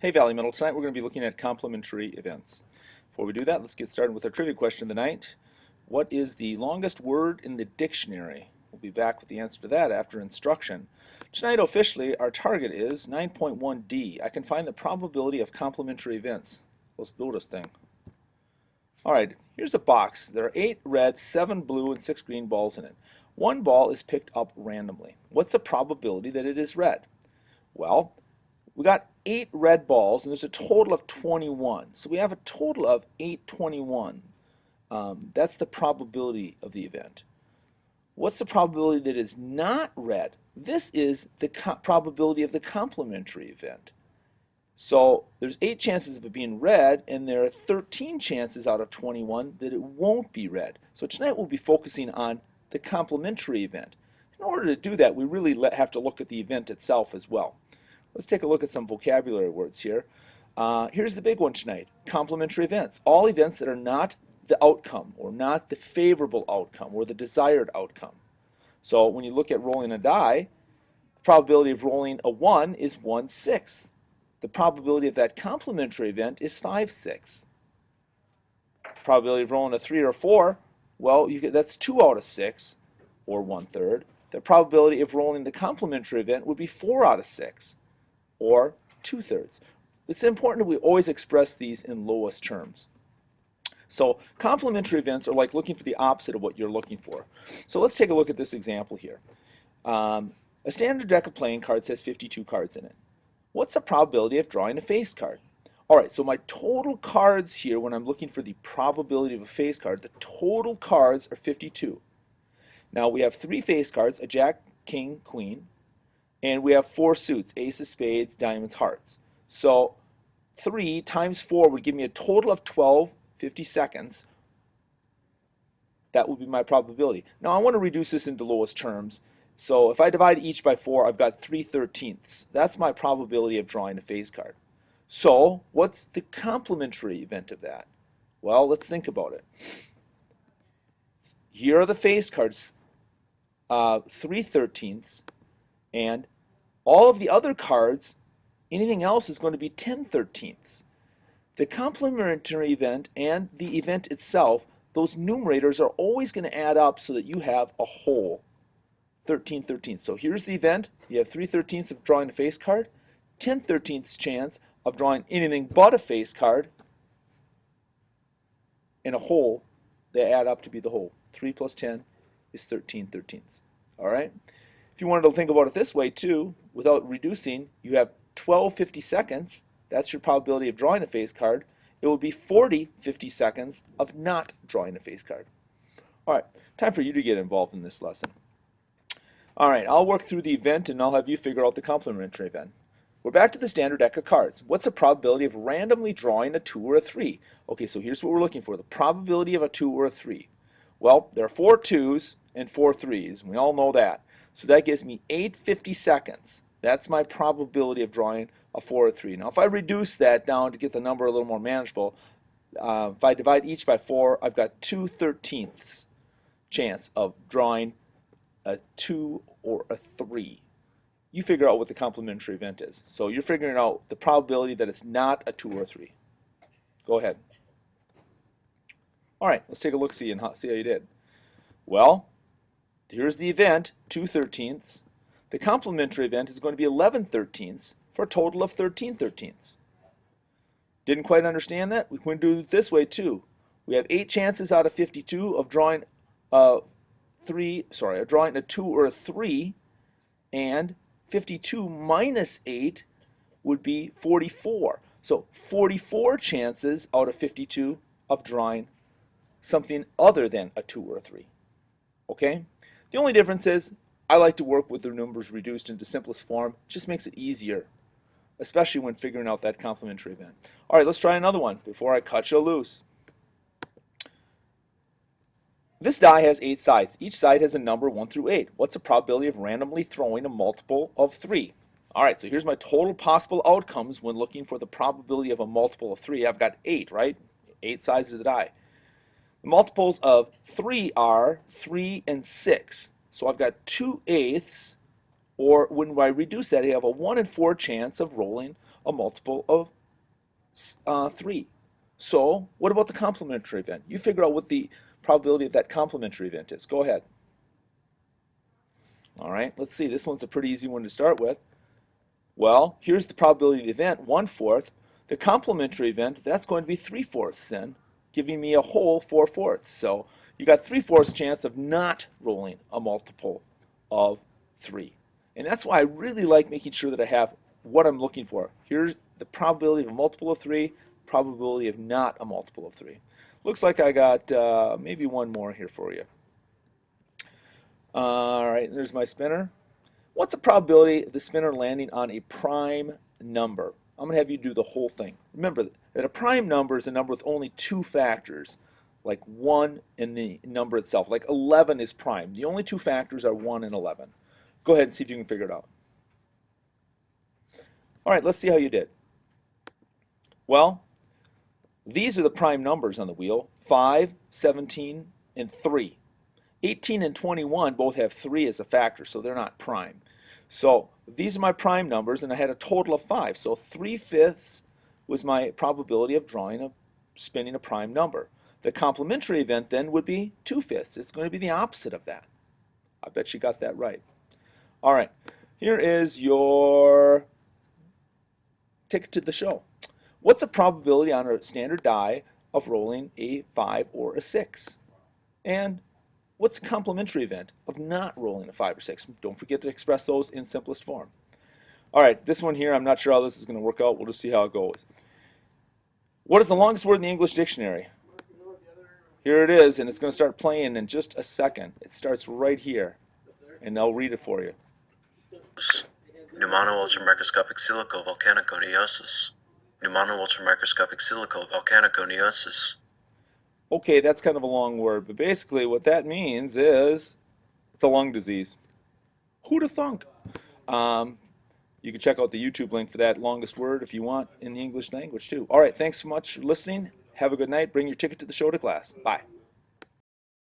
Hey Valley Middle, tonight we're going to be looking at complementary events. Before we do that, let's get started with our trivia question of the night. What is the longest word in the dictionary? We'll be back with the answer to that after instruction. Tonight officially our target is 9.1D. I can find the probability of complementary events. Let's do this thing. Alright, here's a box. There are 8 red, 7 blue, and 6 green balls in it. One ball is picked up randomly. What's the probability that it is red? Well, we got 8 red balls, and there's a total of 21. So we have a total of 821. That's the probability of the event. What's the probability that is not red? This is the probability of the complementary event. So there's 8 chances of it being red, and there are 13 chances out of 21 that it won't be red. So tonight we'll be focusing on the complementary event. In order to do that, we really have to look at the event itself as well. Let's take a look at some vocabulary words here. Here's the big one tonight, complementary events. All events that are not the outcome or not the favorable outcome or the desired outcome. So when you look at rolling a die, the probability of rolling a 1 is 1/6. The probability of that complementary event is 5/6. Probability of rolling a 3 or 4, well, that's 2 out of 6 or 1/3. The probability of rolling the complementary event would be 4 out of 6. Or 2/3. It's important that we always express these in lowest terms. So complementary events are like looking for the opposite of what you're looking for. So let's take a look at this example here. A standard deck of playing cards has 52 cards in it. What's the probability of drawing a face card? Alright, so my total cards here, when I'm looking for the probability of a face card, the total cards are 52. Now we have 3 face cards, a jack, king, queen, and we have 4 suits, aces, spades, diamonds, hearts. So 3 times 4 would give me a total of 12 50-seconds. That would be my probability. Now I want to reduce this into lowest terms. So if I divide each by 4, I've got 3/13. That's my probability of drawing a face card. So what's the complementary event of that? Well, let's think about it. Here are the face cards, 3/13. And all of the other cards, anything else is going to be 10/13. The complementary event and the event itself, those numerators are always going to add up so that you have a whole 13/13. So here's the event. You have 3/13 of drawing a face card, 10/13 chance of drawing anything but a face card, and a whole. They add up to be the whole. 3 plus 10 is 13/13. All right? If you wanted to think about it this way too, without reducing, you have 12 50-seconds. That's your probability of drawing a face card. It would be 40 50-seconds of not drawing a face card. All right, time for you to get involved in this lesson. All right, I'll work through the event and I'll have you figure out the complementary event. We're back to the standard deck of cards. What's the probability of randomly drawing a 2 or a 3? Okay, so here's what we're looking for, the probability of a 2 or a 3. Well, there are 4 2s and 4 3s, and we all know that. So that gives me 8 50-seconds. That's my probability of drawing a 4 or 3. Now if I reduce that down to get the number a little more manageable, if I divide each by 4, I've got 2/13 chance of drawing a 2 or a 3. You figure out what the complementary event is. So you're figuring out the probability that it's not a 2 or a 3. Go ahead. Alright, let's take a look see how you did. Well, here's the event, 2/13. The complementary event is going to be 11/13 for a total of 13/13. Didn't quite understand that? We can do it this way too. We have 8 chances out of 52 of drawing a 2 or a 3, and 52 minus 8 would be 44. So 44 chances out of 52 of drawing something other than a 2 or a 3. Okay? The only difference is I like to work with the numbers reduced into simplest form. It just makes it easier, especially when figuring out that complementary event. All right, let's try another one before I cut you loose. This die has 8 sides. Each side has a number 1 through 8. What's the probability of randomly throwing a multiple of 3? All right, so here's my total possible outcomes when looking for the probability of a multiple of 3. I've got 8, right? 8 sides of the die. The multiples of 3 are 3 and 6. So I've got 2/8, or when I reduce that, I have a 1 in 4 chance of rolling a multiple of 3. So what about the complementary event? You figure out what the probability of that complementary event is. Go ahead. All right, let's see. This one's a pretty easy one to start with. Well, here's the probability of the event, 1/4. The complementary event, that's going to be 3/4 then, giving me a whole 4/4. So you got 3/4 chance of not rolling a multiple of 3. And that's why I really like making sure that I have what I'm looking for. Here's the probability of a multiple of 3, probability of not a multiple of 3. Looks like I got maybe one more here for you. All right, there's my spinner. What's the probability of the spinner landing on a prime number? I'm going to have you do the whole thing. Remember that a prime number is a number with only 2 factors, like 1 and the number itself. Like 11 is prime. The only 2 factors are 1 and 11. Go ahead and see if you can figure it out. All right, let's see how you did. Well, these are the prime numbers on the wheel, 5, 17, and 3. 18 and 21 both have 3 as a factor, so they're not prime. So these are my prime numbers, and I had a total of 5. So 3/5 was my probability of spinning a prime number. The complementary event then would be 2/5. It's going to be the opposite of that. I bet you got that right. All right, here is your ticket to the show. What's the probability on a standard die of rolling a 5 or a 6? And what's the complementary event of not rolling a 5 or 6? Don't forget to express those in simplest form. All right, this one here, I'm not sure how this is going to work out. We'll just see how it goes. What is the longest word in the English dictionary? Here it is, and it's going to start playing in just a second. It starts right here, and I'll read it for you. Pneumono-ultramicroscopic silico-volcaniconiosis. Pneumono-ultramicroscopic silico-volcaniconiosis. Okay, that's kind of a long word, but basically what that means is it's a lung disease. Who'd have thunk? You can check out the YouTube link for that longest word if you want in the English language too. All right, thanks so much for listening. Have a good night. Bring your ticket to the show to class. Bye.